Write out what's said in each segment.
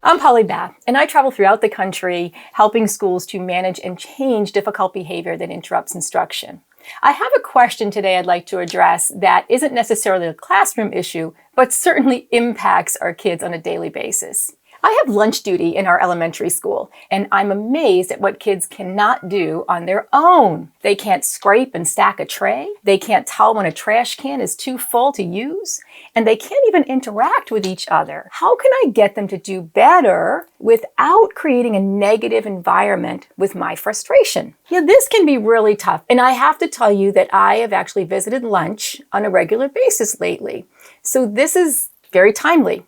I'm Polly Beth, and I travel throughout the country helping schools to manage and change difficult behavior that interrupts instruction. I have a question today I'd like to address that isn't necessarily a classroom issue, but certainly impacts our kids on a daily basis. I have lunch duty in our elementary school, and I'm amazed at what kids cannot do on their own. They can't scrape and stack a tray. They can't tell when a trash can is too full to use, and they can't even interact with each other. How can I get them to do better without creating a negative environment with my frustration? Yeah, this can be really tough, and I have to tell you that I have actually visited lunch on a regular basis lately. So this is very timely.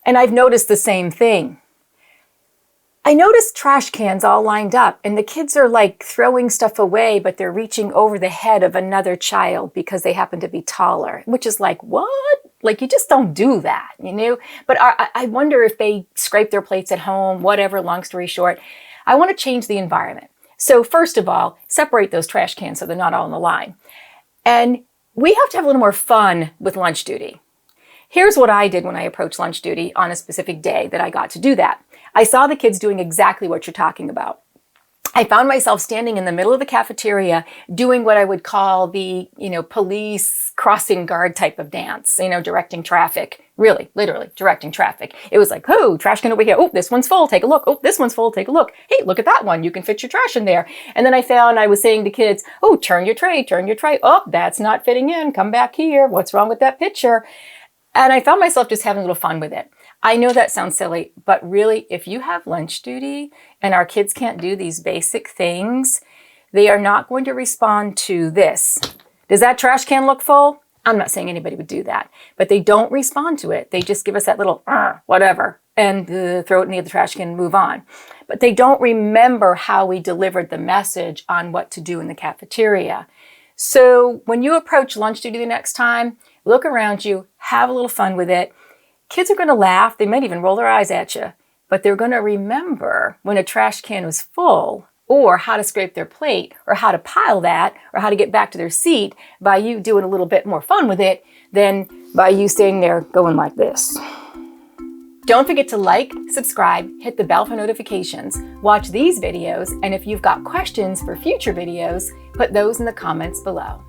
And I've noticed the same thing. I noticed trash cans all lined up, and the kids are like throwing stuff away, but they're reaching over the head of another child because they happen to be taller, which is like, what? Like, you just don't do that, you know? But I wonder if they scrape their plates at home, whatever, long story short. I want to change the environment. So first of all, separate those trash cans so they're not all in the line. And we have to have a little more fun with lunch duty. Here's what I did when I approached lunch duty on a specific day that I got to do that. I saw the kids doing exactly what you're talking about. I found myself standing in the middle of the cafeteria doing what I would call the, police crossing guard type of dance, directing traffic. Really, literally directing traffic. It was like, oh, trash can over here. Oh, this one's full. Take a look. Oh, this one's full. Take a look. Hey, look at that one. You can fit your trash in there. And then I found I was saying to kids, oh, turn your tray, turn your tray. Oh, that's not fitting in. Come back here. What's wrong with that picture? And I found myself just having a little fun with it. I know that sounds silly, but really, if you have lunch duty and our kids can't do these basic things, they are not going to respond to this. Does that trash can look full? I'm not saying anybody would do that, but they don't respond to it. They just give us that little whatever and throw it in the trash can and move on. But they don't remember how we delivered the message on what to do in the cafeteria. So when you approach lunch duty the next time, look around you, have a little fun with it. Kids are going to laugh. They might even roll their eyes at you, but they're going to remember when a trash can was full or how to scrape their plate or how to pile that or how to get back to their seat by you doing a little bit more fun with it than by you staying there going like this. Don't forget to like, subscribe, hit the bell for notifications, watch these videos, and if you've got questions for future videos, put those in the comments below.